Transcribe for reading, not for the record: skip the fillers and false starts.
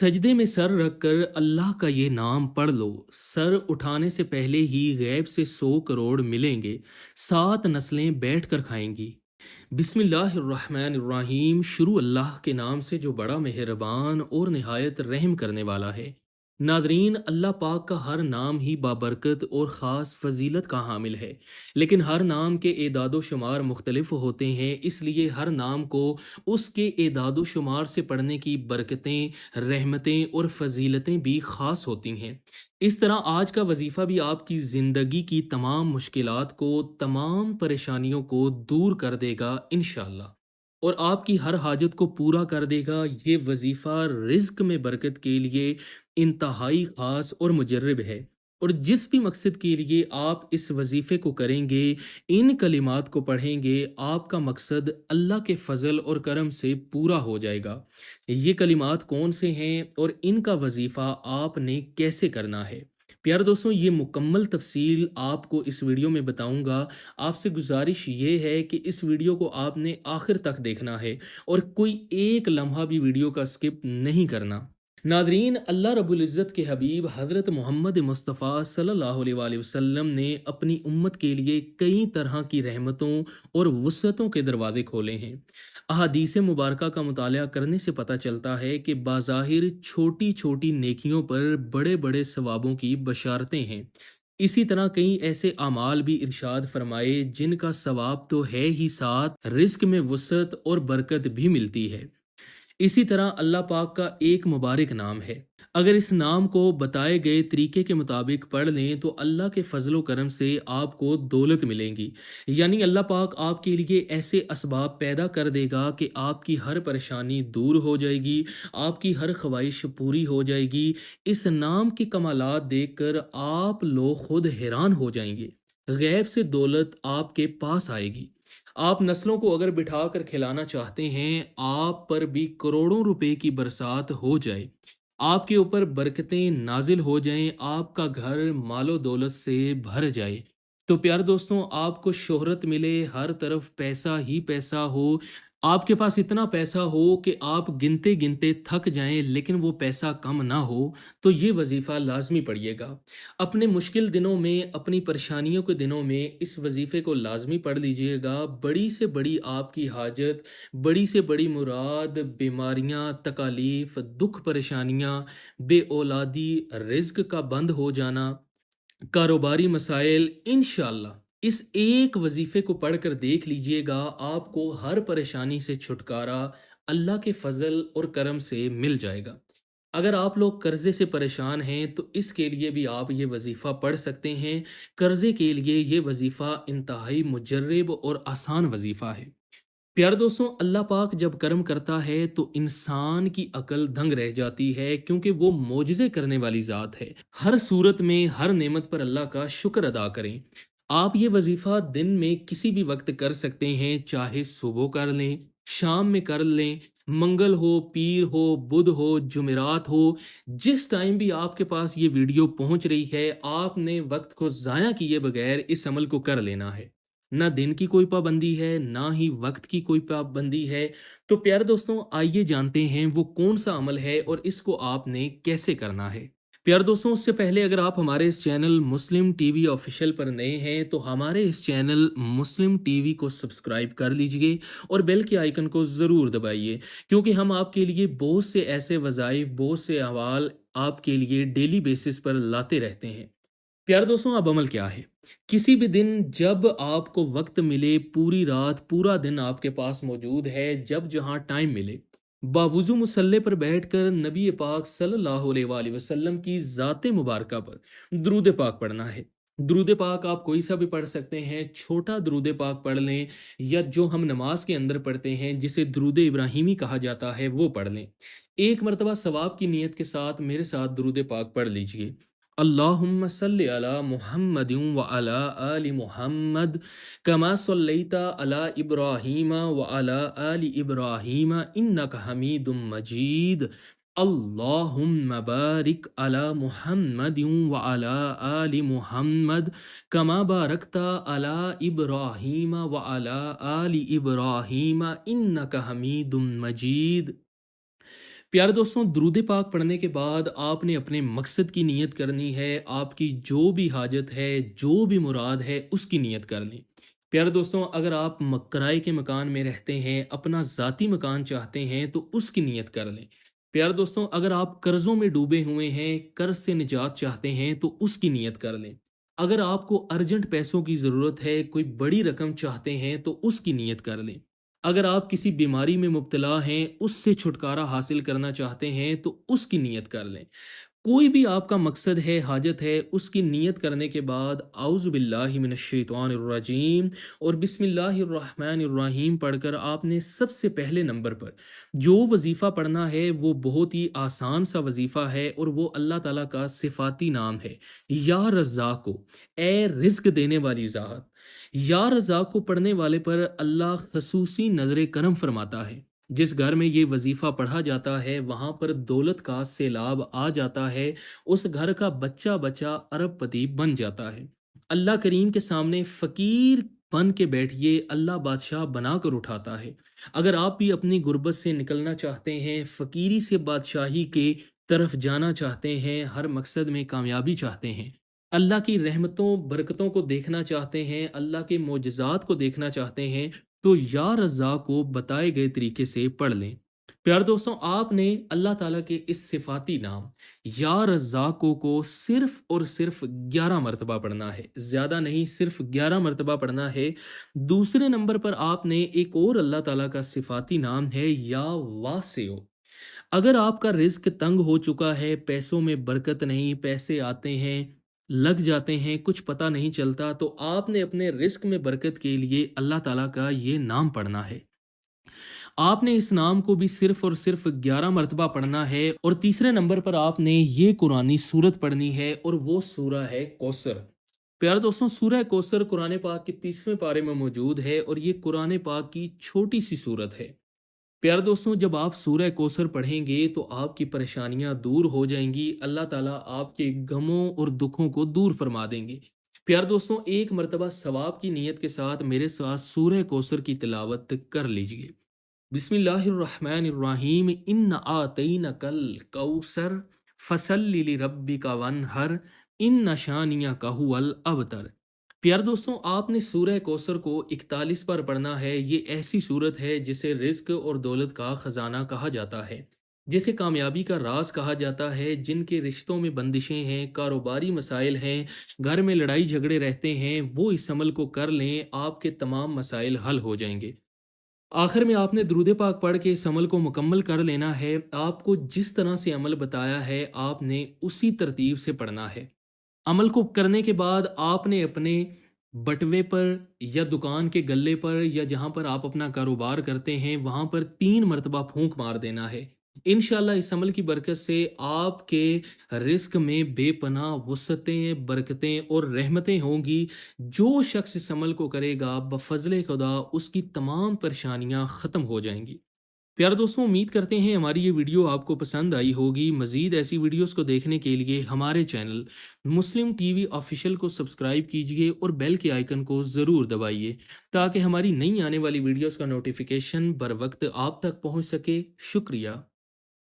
सजदे में सर रखकर अल्लाह का ये नाम पढ़ लो। सर उठाने से पहले ही गैब से 100 करोड़ मिलेंगे। 7 नस्लें बैठ कर खाएंगी। बिस्मिल्लाहिर्रहमानिर्रहीम। शुरू अल्लाह के नाम से जो बड़ा मेहरबान और निहायत रहम करने वाला है। नादरीन, अल्लाह पाक का हर नाम ही बाबरकत और ख़ास फजीलत का हामिल है, लेकिन हर नाम के एदादो शुमार मुख्तलिफ होते हैं। इसलिए हर नाम को उसके एदादो शुमार से पढ़ने की बरकतें, रहमतें और फजीलतें भी ख़ास होती हैं। इस तरह आज का वजीफ़ा भी आपकी ज़िंदगी की तमाम मुश्किलात को, तमाम परेशानियों को दूर कर देगा इंशाअल्लाह, और आपकी हर हाजत को पूरा कर देगा। ये वजीफ़ा रिज़्क में बरकत के लिए इंतहाई ख़ास और मुजर्रब है, और जिस भी मकसद के लिए आप इस वजीफ़े को करेंगे, इन कलिमात को पढ़ेंगे, आपका मकसद अल्लाह के फ़ज़ल और करम से पूरा हो जाएगा। ये कलिमात कौन से हैं और इनका वजीफ़ा आपने कैसे करना है? प्यारे दोस्तों, ये मुकम्मल तफसील आपको इस वीडियो में बताऊंगा। आपसे गुजारिश ये है कि इस वीडियो को आपने आखिर तक देखना है और कोई एक लम्हा भी वीडियो का स्किप नहीं करना। नादरीन, अल्लाह रब्बुल इज़्ज़त के हबीब हज़रत मोहम्मद मुस्तफ़ा सल्लल्लाहु अलैहि वसल्लम ने अपनी उम्मत के लिए कई तरह की रहमतों और वुसअतों के दरवाज़े खोले हैं। अहादीस मुबारका का मुताला करने से पता चलता है कि बाज़ाहिर छोटी छोटी नेकियों पर बड़े बड़े सवाबों की बशारतें हैं। इसी तरह कई ऐसे अमाल भी इरशाद फरमाए जिनका सवाब तो है ही, साथ रिज़्क में वुसअत और बरकत भी मिलती है। इसी तरह अल्लाह पाक का एक मुबारक नाम है। अगर इस नाम को बताए गए तरीके के मुताबिक पढ़ लें तो अल्लाह के फजलो करम से आपको दौलत मिलेंगी। यानी अल्लाह पाक आपके लिए ऐसे असबाब पैदा कर देगा कि आपकी हर परेशानी दूर हो जाएगी, आपकी हर ख्वाहिश पूरी हो जाएगी। इस नाम की कमालात देखकर आप लोग खुद हैरान हो जाएंगे। गैब से दौलत आपके पास आएगी। आप नस्लों को अगर बिठा कर खिलाना चाहते हैं, आप पर भी करोड़ों रुपए की बरसात हो जाए, आपके ऊपर बरकतें नाजिल हो जाएं, आपका घर मालो दौलत से भर जाए, तो प्यारे दोस्तों, आपको शोहरत मिले, हर तरफ पैसा ही पैसा हो, आपके पास इतना पैसा हो कि आप गिनते गिनते थक जाएं लेकिन वो पैसा कम ना हो, तो ये वजीफ़ा लाजमी पढ़िएगा। अपने मुश्किल दिनों में, अपनी परेशानियों के दिनों में इस वजीफ़े को लाजमी पढ़ लीजिएगा। बड़ी से बड़ी आपकी हाजत, बड़ी से बड़ी मुराद, बीमारियां, तकालीफ, दुख, परेशानियां, बे औलादी, रिज्क का बंद हो जाना, कारोबारी मसाइल, इंशाअल्लाह इस एक वजीफे को पढ़कर देख लीजिएगा, आपको हर परेशानी से छुटकारा अल्लाह के फजल और करम से मिल जाएगा। अगर आप लोग कर्जे से परेशान हैं तो इसके लिए भी आप ये वजीफ़ा पढ़ सकते हैं। कर्जे के लिए ये वजीफ़ा इंतहाई मुजर्रब और आसान वजीफ़ा है। प्यारे दोस्तों, अल्लाह पाक जब कर्म करता है तो इंसान की अकल दंग रह जाती है, क्योंकि वो मोजज़े करने वाली ज़ात है। हर सूरत में, हर नेमत पर अल्लाह का शुक्र अदा करें। आप ये वजीफ़ा दिन में किसी भी वक्त कर सकते हैं, चाहे सुबह कर लें, शाम में कर लें, मंगल हो, पीर हो, बुध हो, जुमेरात हो, जिस टाइम भी आपके पास ये वीडियो पहुंच रही है, आपने वक्त को ज़ाया किए बगैर इस अमल को कर लेना है। ना दिन की कोई पाबंदी है, ना ही वक्त की कोई पाबंदी है। तो प्यारे दोस्तों, आइए जानते हैं वो कौन सा अमल है और इसको आपने कैसे करना है। प्यारे दोस्तों, उससे पहले अगर आप हमारे इस चैनल मुस्लिम टीवी ऑफिशियल पर नए हैं तो हमारे इस चैनल मुस्लिम टीवी को सब्सक्राइब कर लीजिए और बेल के आइकन को ज़रूर दबाइए, क्योंकि हम आपके लिए बहुत से ऐसे वज़ाइफ, बहुत से अहवाल आपके लिए डेली बेसिस पर लाते रहते हैं। प्यारे दोस्तों, अब अमल क्या है? किसी भी दिन जब आपको वक्त मिले, पूरी रात, पूरा दिन आपके पास मौजूद है, जब जहां टाइम मिले, बावुजू मुसल्ले पर बैठकर नबी पाक सल्लल्लाहु अलैहि वसल्लम की ज़ाते मुबारका पर दुरूद पाक पढ़ना है। दुरूद पाक आप कोई सा भी पढ़ सकते हैं, छोटा दुरूद पाक पढ़ लें, या जो हम नमाज के अंदर पढ़ते हैं जिसे दुरूद इब्राहिमी कहा जाता है वो पढ़ लें। एक मरतबा सवाब की नीयत के साथ मेरे साथ दुरूद पाक पढ़ लीजिए। अल्लाहुम्मा सल्लि अला मुहम्मदिन व अला आलि मुहम्मद कमा सल्लैता अला इब्राहीम व अला आलि इब्राहीम इन्नका हमीदुम मजीद। अल्लाहुम्मा बारिक अला मुहम्मदिन व अला आलि मुहम्मद कमा बारकता अला इब्राहीम व अला आलि इब्राहीम इन्नका हमीदुम मजीद। پیارے دوستوں، درود پاک پڑھنے کے بعد آپ نے اپنے مقصد کی نیت کرنی ہے، آپ کی جو بھی حاجت ہے، جو بھی مراد ہے، اس کی نیت کر لیں۔ پیارے دوستوں، اگر آپ کرائے کے مکان میں رہتے ہیں، اپنا ذاتی مکان چاہتے ہیں تو اس کی نیت کر لیں۔ پیارے دوستوں، اگر آپ قرضوں میں ڈوبے ہوئے ہیں، قرض سے نجات چاہتے ہیں تو اس کی نیت کر لیں۔ اگر آپ کو ارجنٹ پیسوں کی ضرورت ہے، کوئی بڑی رقم چاہتے ہیں تو اس کی نیت کر لیں۔ اگر آپ کسی بیماری میں مبتلا ہیں، اس سے چھٹکارا حاصل کرنا چاہتے ہیں تو اس کی نیت کر لیں۔ کوئی بھی آپ کا مقصد ہے، حاجت ہے، اس کی نیت کرنے کے بعد اعوذ باللہ من الشیطان الرجیم اور بسم اللہ الرحمن الرحیم پڑھ کر آپ نے سب سے پہلے نمبر پر جو وظیفہ پڑھنا ہے وہ بہت ہی آسان سا وظیفہ ہے، اور وہ اللہ تعالیٰ کا صفاتی نام ہے، یا رزاقو، اے رزق دینے والی ذات۔ یا رزاق کو پڑھنے والے پر اللہ خصوصی نظر کرم فرماتا ہے۔ جس گھر میں یہ وظیفہ پڑھا جاتا ہے وہاں پر دولت کا سیلاب آ جاتا ہے، اس گھر کا بچہ بچہ ارب پتی بن جاتا ہے۔ اللہ کریم کے سامنے فقیر بن کے بیٹھیے، اللہ بادشاہ بنا کر اٹھاتا ہے۔ اگر آپ بھی اپنی غربت سے نکلنا چاہتے ہیں، فقیری سے بادشاہی کے طرف جانا چاہتے ہیں، ہر مقصد میں کامیابی چاہتے ہیں، اللہ کی رحمتوں برکتوں کو دیکھنا چاہتے ہیں، اللہ کے معجزات کو دیکھنا چاہتے ہیں، تو یا رزاق کو بتائے گئے طریقے سے پڑھ لیں۔ پیارے دوستوں، آپ نے اللہ تعالیٰ کے اس صفاتی نام یا رزاقوں کو صرف اور صرف 11 مرتبہ پڑھنا ہے، زیادہ نہیں، صرف 11 مرتبہ پڑھنا ہے۔ دوسرے نمبر پر آپ نے ایک اور اللہ تعالیٰ کا صفاتی نام ہے یا واسع۔ اگر آپ کا رزق تنگ ہو چکا ہے، پیسوں میں برکت نہیں، پیسے آتے ہیں لگ جاتے ہیں، کچھ پتہ نہیں چلتا، تو آپ نے اپنے رزق میں برکت کے لیے اللہ تعالیٰ کا یہ نام پڑھنا ہے۔ آپ نے اس نام کو بھی صرف اور صرف 11 مرتبہ پڑھنا ہے، اور تیسرے نمبر پر آپ نے یہ قرآنی سورت پڑھنی ہے، اور وہ سورہ ہے کوثر۔ پیارے دوستوں، سورہ کوثر قرآن پاک کے 30ویں پارے میں موجود ہے، اور یہ قرآن پاک کی چھوٹی سی سورت ہے۔ پیارے دوستوں، جب آپ سورہ کوثر پڑھیں گے تو آپ کی پریشانیاں دور ہو جائیں گی، اللہ تعالیٰ آپ کے غموں اور دکھوں کو دور فرما دیں گے۔ پیارے دوستوں، ایک مرتبہ ثواب کی نیت کے ساتھ میرے ساتھ سورہ کوثر کی تلاوت کر لیجئے۔ بسم اللہ الرحمن الرحیم، ان آتینک الکوثر فصلی لربک وانحر ان شانیک ھو الابتر۔ پیارے دوستوں، آپ نے سورہ کوثر کو 41 پر پڑھنا ہے۔ یہ ایسی سورت ہے جسے رزق اور دولت کا خزانہ کہا جاتا ہے، جسے کامیابی کا راز کہا جاتا ہے۔ جن کے رشتوں میں بندشیں ہیں، کاروباری مسائل ہیں، گھر میں لڑائی جھگڑے رہتے ہیں، وہ اس عمل کو کر لیں، آپ کے تمام مسائل حل ہو جائیں گے۔ آخر میں آپ نے درود پاک پڑھ کے اس عمل کو مکمل کر لینا ہے۔ آپ کو جس طرح سے عمل بتایا ہے آپ نے اسی ترتیب سے پڑھنا ہے۔ عمل کو کرنے کے بعد آپ نے اپنے بٹوے پر یا دکان کے گلے پر یا جہاں پر آپ اپنا کاروبار کرتے ہیں وہاں پر 3 مرتبہ پھونک مار دینا ہے۔ انشاءاللہ اس عمل کی برکت سے آپ کے رزق میں بے پناہ وسعتیں، برکتیں اور رحمتیں ہوں گی۔ جو شخص اس عمل کو کرے گا بفضل خدا اس کی تمام پریشانیاں ختم ہو جائیں گی۔ پیارے دوستوں، امید کرتے ہیں ہماری یہ ویڈیو آپ کو پسند آئی ہوگی۔ مزید ایسی ویڈیوز کو دیکھنے کے لیے ہمارے چینل مسلم ٹی وی آفیشیل کو سبسکرائب کیجئے اور بیل کے آئیکن کو ضرور دبائیے تاکہ ہماری نئی آنے والی ویڈیوز کا نوٹیفیکیشن بر وقت آپ تک پہنچ سکے۔ شکریہ۔